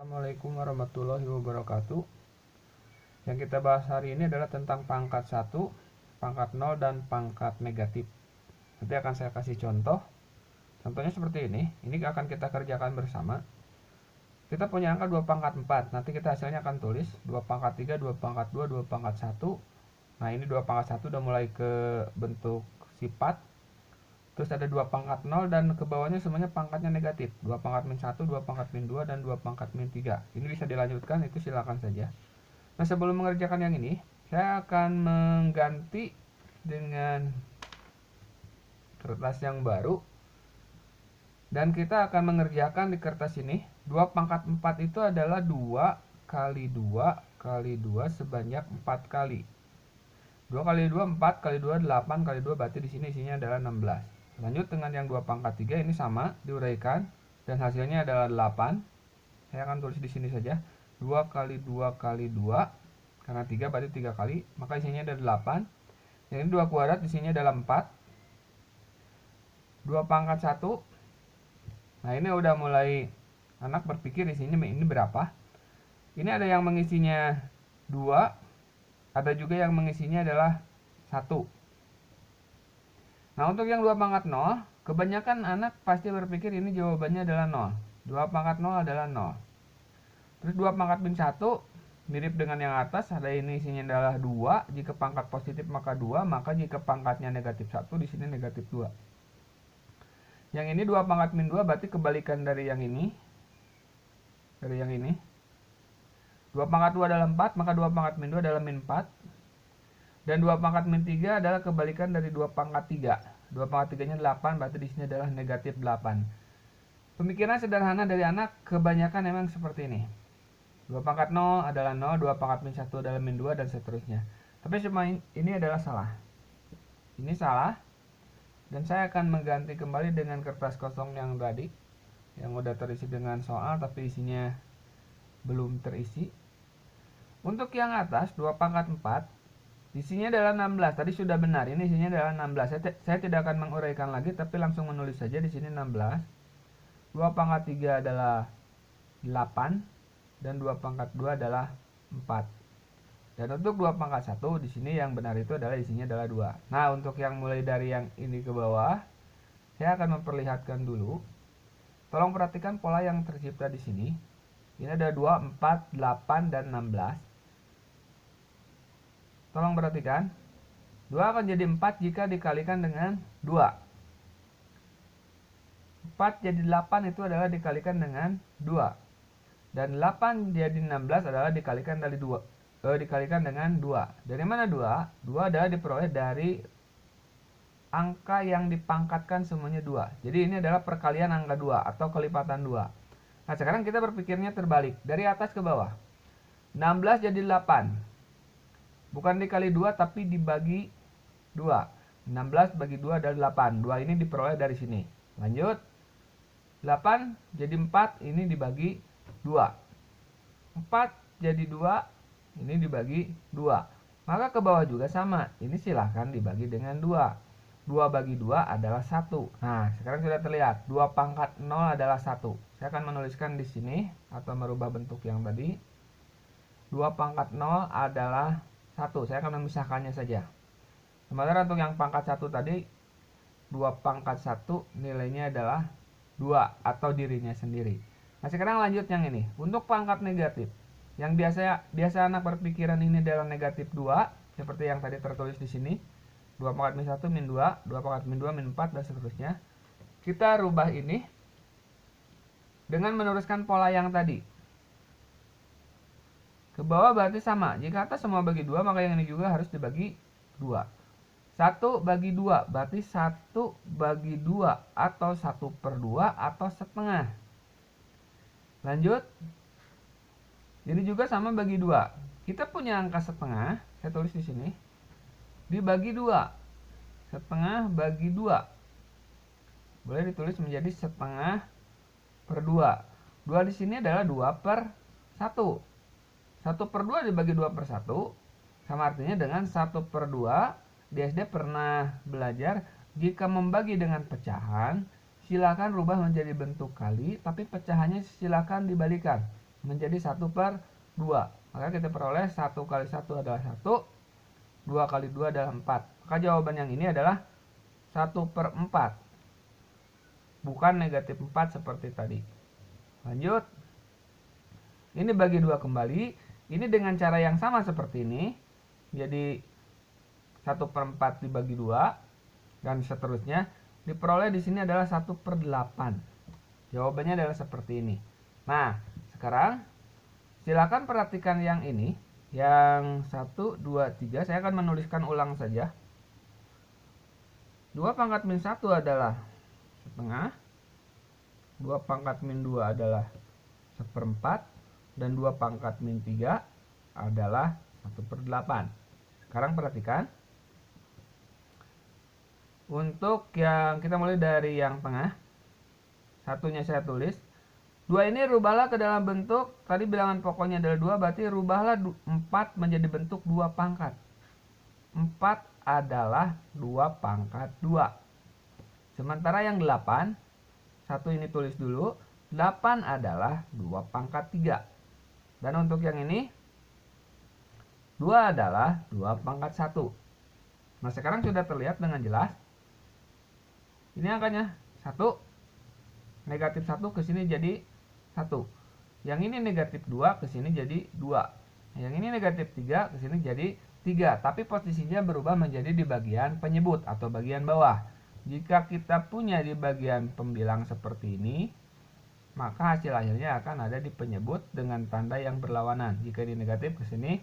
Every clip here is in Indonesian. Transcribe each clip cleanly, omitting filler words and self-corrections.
Assalamualaikum warahmatullahi wabarakatuh. Yang kita bahas hari ini adalah tentang pangkat 1, pangkat 0, dan pangkat negatif. Nanti akan saya kasih contoh. Contohnya seperti ini. Ini akan kita kerjakan bersama. Kita punya angka 2 pangkat 4. Nanti kita hasilnya akan tulis 2 pangkat 3, 2 pangkat 2, 2 pangkat 1. Nah, ini 2 pangkat 1 udah mulai ke bentuk sifat. Terus ada 2 pangkat 0 dan ke bawahnya semuanya pangkatnya negatif. 2 pangkat min 1, 2 pangkat min 2, dan 2 pangkat min 3. Ini bisa dilanjutkan, itu silakan saja. Nah, sebelum mengerjakan yang ini, saya akan mengganti dengan kertas yang baru. Dan kita akan mengerjakan di kertas ini. 2 pangkat 4 itu adalah 2 kali 2 kali 2 sebanyak 4 kali. 2 kali 2, 4 kali 2, 8 kali 2, berarti di sini isinya adalah 16. Lanjut dengan yang 2 pangkat 3, ini sama, diuraikan, dan hasilnya adalah 8. Saya akan tulis di sini saja, 2 kali 2 kali 2, karena 3 berarti 3 kali, maka isinya ada 8. Yang ini 2 kuadrat, isinya adalah 4. 2 pangkat 1. Nah, ini udah mulai anak berpikir di sini ini berapa. Ini ada yang mengisinya 2, ada juga yang mengisinya adalah 1. Nah, untuk yang 2 pangkat 0, kebanyakan anak pasti berpikir ini jawabannya adalah 0. 2 pangkat 0 adalah 0. Terus 2 pangkat min 1, mirip dengan yang atas, ada ini isinya adalah 2. Jika pangkat positif maka 2, maka jika pangkatnya negatif 1, di sini negatif 2. Yang ini 2 pangkat min 2, berarti kebalikan dari yang ini. Dari yang ini. 2 pangkat 2 adalah 4, maka 2 pangkat min 2 adalah min 4. Dan 2 pangkat min 3 adalah kebalikan dari 2 pangkat 3. 2 pangkat 3-nya 8, berarti di sini adalah negatif 8. Pemikiran sederhana dari anak kebanyakan memang seperti ini. 2 pangkat 0 adalah 0, 2 pangkat min 1 adalah min 2, dan seterusnya. Tapi semua ini adalah salah. Ini salah. Dan saya akan mengganti kembali dengan kertas kosong yang tadi. Yang udah terisi dengan soal, tapi isinya belum terisi. Untuk yang atas, 2 pangkat 4. Isinya adalah 16. Tadi sudah benar. Ini isinya adalah 16. Saya tidak akan menguraikan lagi, tapi langsung menulis saja di sini 16. 2 pangkat 3 adalah 8 dan 2 pangkat 2 adalah 4. Dan untuk 2 pangkat 1 di sini yang benar itu adalah isinya adalah 2. Nah, untuk yang mulai dari yang ini ke bawah, saya akan memperlihatkan dulu. Tolong perhatikan pola yang tercipta di sini. Ini ada 2, 4, 8 dan 16. Tolong perhatikan, 2 akan jadi 4 jika dikalikan dengan 2. 4 jadi 8 itu adalah dikalikan dengan 2. Dan 8 jadi 16 adalah dikalikan dari 2. Dikalikan dengan 2. Dari mana 2? 2 adalah diperoleh dari angka yang dipangkatkan semuanya 2. Jadi ini adalah perkalian angka 2 atau kelipatan 2. Nah, sekarang kita berpikirnya terbalik. Dari atas ke bawah. 16 jadi 8. Bukan dikali 2 tapi dibagi 2. 16 bagi 2 adalah 8. 2 ini diperoleh dari sini. Lanjut. 8 jadi 4, ini dibagi 2. 4 jadi 2, ini dibagi 2. Maka ke bawah juga sama. Ini silahkan dibagi dengan 2. 2 bagi 2 adalah 1. Nah, sekarang sudah terlihat. 2 pangkat 0 adalah 1. Saya akan menuliskan di sini atau merubah bentuk yang tadi. 2 pangkat 0 adalah 1. Saya akan memisahkannya saja. Sementara untuk yang pangkat 1 tadi, 2 pangkat 1 nilainya adalah 2 atau dirinya sendiri. Nah, sekarang lanjut yang ini. Untuk pangkat negatif, yang biasa anak berpikiran ini adalah negatif 2, seperti yang tadi tertulis di sini. 2 pangkat min 1 min 2, 2 pangkat min 2 min 4, dan seterusnya. Kita rubah ini dengan meneruskan pola yang tadi. Ke bawah berarti sama. Jika atas semua bagi 2, maka yang ini juga harus dibagi 2. 1 bagi 2 berarti 1 bagi 2 atau 1/2 atau setengah. Lanjut. Ini juga sama bagi 2. Kita punya angka setengah, saya tulis di sini. Dibagi 2. Setengah bagi 2. Boleh ditulis menjadi setengah per 2. 2 di sini adalah 2/1. 1/2 dibagi 2/1 sama artinya dengan 1/2. Di SD pernah belajar jika membagi dengan pecahan silakan rubah menjadi bentuk kali, tapi pecahannya silakan dibalikan. menjadi 1/2. Maka kita peroleh 1 kali 1 adalah 1, 2 kali 2 adalah 4. Maka jawaban yang ini adalah 1/4. Bukan negatif 4 seperti tadi. Lanjut. Ini bagi 2 kembali. Ini dengan cara yang sama seperti ini. Jadi 1/4 dibagi 2 dan seterusnya. Diperoleh di sini adalah 1/8. Jawabannya adalah seperti ini. Nah, sekarang silakan perhatikan yang ini. Yang 1, 2, 3. Saya akan menuliskan ulang saja. 2 pangkat min 1 adalah setengah. 2 pangkat min 2 adalah 1/4. Dan 2 pangkat min 3 adalah 1/8. Sekarang perhatikan. Untuk yang kita mulai dari yang tengah. Satunya saya tulis. 2 ini rubahlah ke dalam bentuk, tadi bilangan pokoknya adalah 2, berarti rubahlah 4 menjadi bentuk 2 pangkat. 4 adalah 2 pangkat 2. Sementara yang 8, satu ini tulis dulu, 8 adalah 2 pangkat 3. Dan untuk yang ini, 2 adalah 2 pangkat 1. Nah, sekarang sudah terlihat dengan jelas. Ini angkanya 1, negatif 1 ke sini jadi 1. Yang ini negatif 2 ke sini jadi 2. Yang ini negatif 3 ke sini jadi 3. Tapi posisinya berubah menjadi di bagian penyebut atau bagian bawah. Jika kita punya di bagian pembilang seperti ini, maka hasil akhirnya akan ada di penyebut dengan tanda yang berlawanan. Jika ini negatif ke sini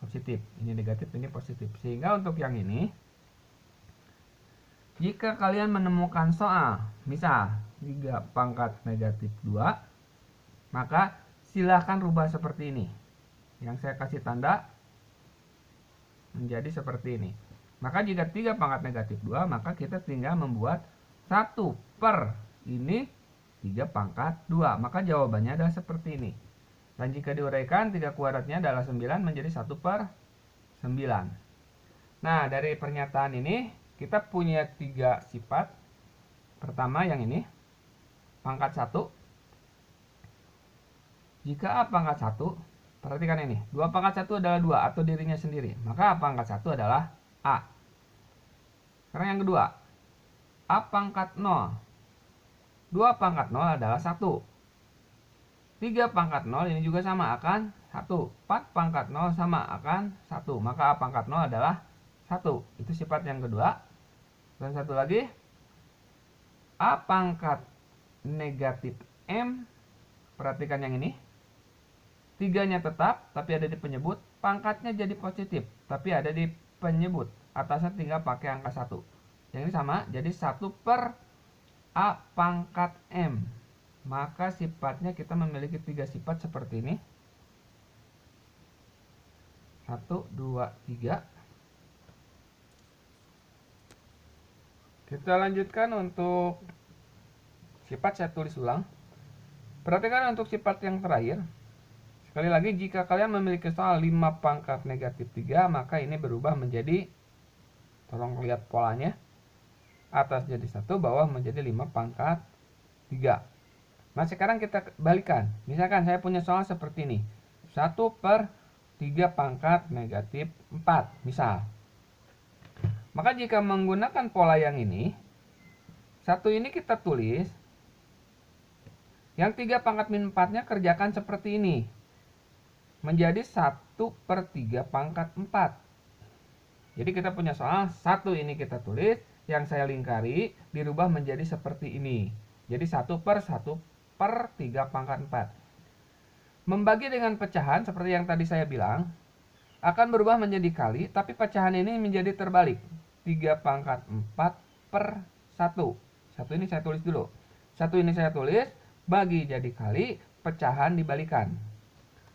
positif. Ini negatif, ini positif. Sehingga untuk yang ini, jika kalian menemukan soal, misal 3 pangkat negatif 2, maka silahkan rubah seperti ini. Yang saya kasih tanda menjadi seperti ini. Maka jika 3 pangkat negatif 2, maka kita tinggal membuat 1 per ini 3 pangkat 2. Maka jawabannya adalah seperti ini. Dan jika diuraikan, 3 kuadratnya adalah 9 menjadi 1/9. Nah, dari pernyataan ini, kita punya 3 sifat. Pertama yang ini, pangkat 1. Jika A pangkat 1, perhatikan ini. 2 pangkat 1 adalah 2 atau dirinya sendiri. Maka A pangkat 1 adalah A. Sekarang yang kedua, A pangkat 0. 2 pangkat 0 adalah 1. 3 pangkat 0 ini juga sama akan 1. 4 pangkat 0 sama akan 1. Maka A pangkat 0 adalah 1. Itu sifat yang kedua. Dan satu lagi, A pangkat negatif M. Perhatikan yang ini. 3-nya tetap, tapi ada di penyebut. Pangkatnya jadi positif, tapi ada di penyebut. Atasnya tinggal pakai angka 1. Yang ini sama, jadi 1 per A pangkat M. Maka sifatnya kita memiliki 3 sifat seperti ini. 1, 2, 3. Kita lanjutkan untuk sifat, saya tulis ulang. Perhatikan untuk sifat yang terakhir. Sekali lagi, jika kalian memiliki soal 5 pangkat negatif 3, maka ini berubah menjadi, tolong lihat polanya, atas jadi 1, bawah menjadi 5 pangkat 3. Nah, sekarang kita balikan. Misalkan saya punya soal seperti ini. 1 per 3 pangkat negatif 4, misal. Maka jika menggunakan pola yang ini, 1 ini kita tulis. Yang 3 pangkat min 4-nya kerjakan seperti ini. Menjadi 1 per 3 pangkat 4. Jadi kita punya soal 1 ini kita tulis. Yang saya lingkari dirubah menjadi seperti ini. Jadi 1 per 3 pangkat 4. Membagi dengan pecahan seperti yang tadi saya bilang, akan berubah menjadi kali, tapi pecahan ini menjadi terbalik. 3 pangkat 4 per 1. 1 ini saya tulis dulu. 1 ini saya tulis, bagi jadi kali, pecahan dibalikan.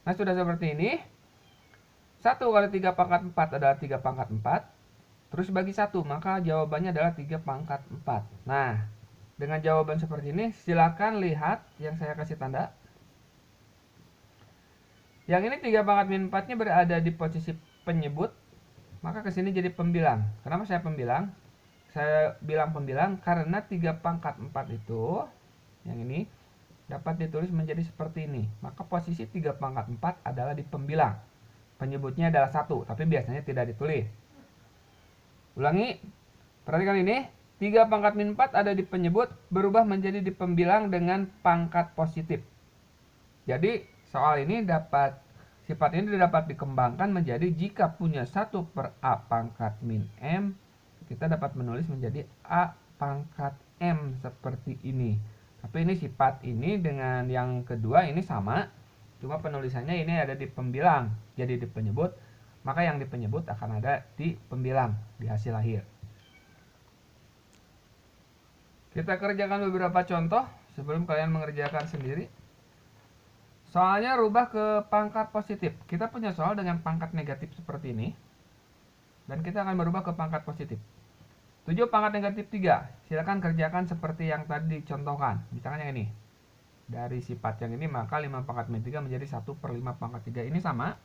Nah, sudah seperti ini. 1 kali 3 pangkat 4 adalah 3 pangkat 4. Terus bagi 1, maka jawabannya adalah 3 pangkat 4. Nah, dengan jawaban seperti ini, silakan lihat yang saya kasih tanda. Yang ini 3 pangkat min 4-nya berada di posisi penyebut. Maka ke sini jadi pembilang. Kenapa saya pembilang? Saya bilang pembilang karena 3 pangkat 4 itu, yang ini, dapat ditulis menjadi seperti ini. Maka posisi 3 pangkat 4 adalah di pembilang. Penyebutnya adalah 1, tapi biasanya tidak ditulis. Ulangi, perhatikan ini. 3 pangkat min 4 ada di penyebut, berubah menjadi di pembilang dengan pangkat positif. Jadi soal ini sifat ini dapat dikembangkan menjadi jika punya 1/A pangkat min M, kita dapat menulis menjadi A pangkat M seperti ini. Tapi ini sifat ini dengan yang kedua ini sama, cuma penulisannya ini ada di pembilang, jadi di penyebut, maka yang di penyebut akan ada di pembilang di hasil akhir. Kita kerjakan beberapa contoh sebelum kalian mengerjakan sendiri. Soalnya rubah ke pangkat positif. Kita punya soal dengan pangkat negatif seperti ini, dan kita akan berubah ke pangkat positif. 7 pangkat negatif 3. Silakan kerjakan seperti yang tadi dicontohkan. Misalkan yang ini. Dari sifat yang ini, maka 5 pangkat min 3 menjadi 1/5 pangkat 3. Ini sama.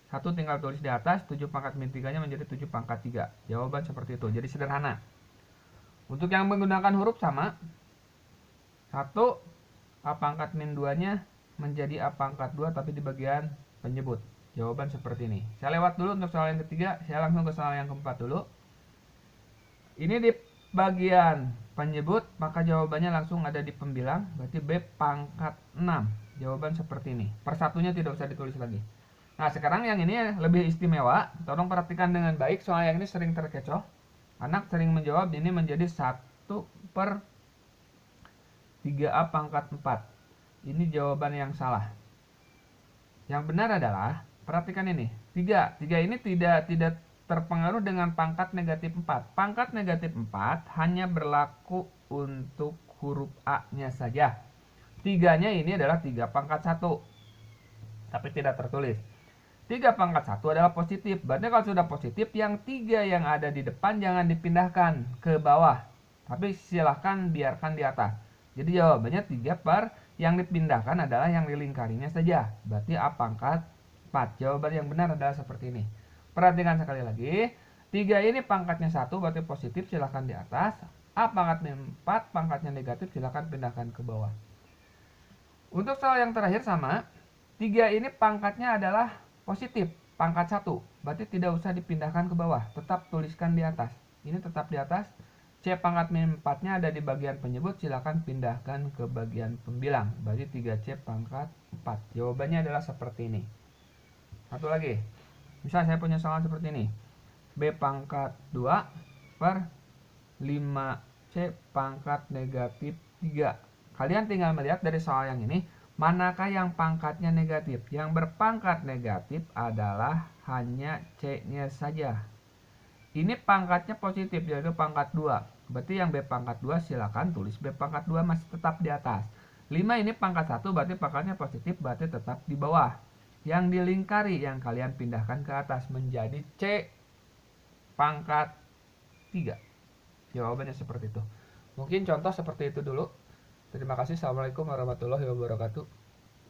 1 tinggal tulis di atas, 7 pangkat min 3-nya menjadi 7 pangkat 3. Jawaban seperti itu. Jadi sederhana. Untuk yang menggunakan huruf sama. 1 A pangkat min 2-nya menjadi A pangkat 2 tapi di bagian penyebut. Jawaban seperti ini. Saya lewat dulu untuk soal yang ketiga. Saya langsung ke soal yang keempat dulu. Ini di bagian penyebut, maka jawabannya langsung ada di pembilang. Berarti B pangkat 6. Jawaban seperti ini. Persatunya tidak usah ditulis lagi. Nah sekarang yang ini lebih istimewa. Tolong perhatikan dengan baik. Soal yang ini sering terkecoh. Anak sering menjawab ini menjadi 1/3A pangkat 4. Ini jawaban yang salah. Yang benar adalah, perhatikan ini. 3 ini tidak terpengaruh dengan pangkat negatif 4. Pangkat negatif 4 hanya berlaku untuk huruf A-nya saja. 3-nya ini adalah 3 pangkat 1. Tapi tidak tertulis. 3 pangkat 1 adalah positif. Berarti kalau sudah positif, yang 3 yang ada di depan jangan dipindahkan ke bawah. Tapi silahkan biarkan di atas. Jadi jawabannya 3 yang dipindahkan adalah yang dilingkarinya saja. Berarti A pangkat 4. Jawaban yang benar adalah seperti ini. Perhatikan sekali lagi. 3 ini pangkatnya 1 berarti positif, silahkan di atas. A pangkat 4 pangkatnya negatif, silahkan pindahkan ke bawah. Untuk soal yang terakhir sama. 3 ini pangkatnya adalah positif, pangkat 1, berarti tidak usah dipindahkan ke bawah, tetap tuliskan di atas. Ini tetap di atas. C pangkat min 4-nya ada di bagian penyebut, silakan pindahkan ke bagian pembilang. Berarti 3C pangkat 4. Jawabannya adalah seperti ini. Satu lagi. Misal saya punya soal seperti ini. B pangkat 2 per 5C pangkat negatif 3. Kalian tinggal melihat dari soal yang ini, manakah yang pangkatnya negatif? Yang berpangkat negatif adalah hanya C-nya saja. Ini pangkatnya positif, yaitu pangkat 2. Berarti yang B pangkat 2 silakan tulis B pangkat 2 masih tetap di atas. 5 ini pangkat 1, berarti pangkatnya positif, berarti tetap di bawah. Yang dilingkari yang kalian pindahkan ke atas menjadi C pangkat 3. Jawabannya seperti itu. Mungkin contoh seperti itu dulu. Terima kasih. Assalamualaikum warahmatullahi wabarakatuh.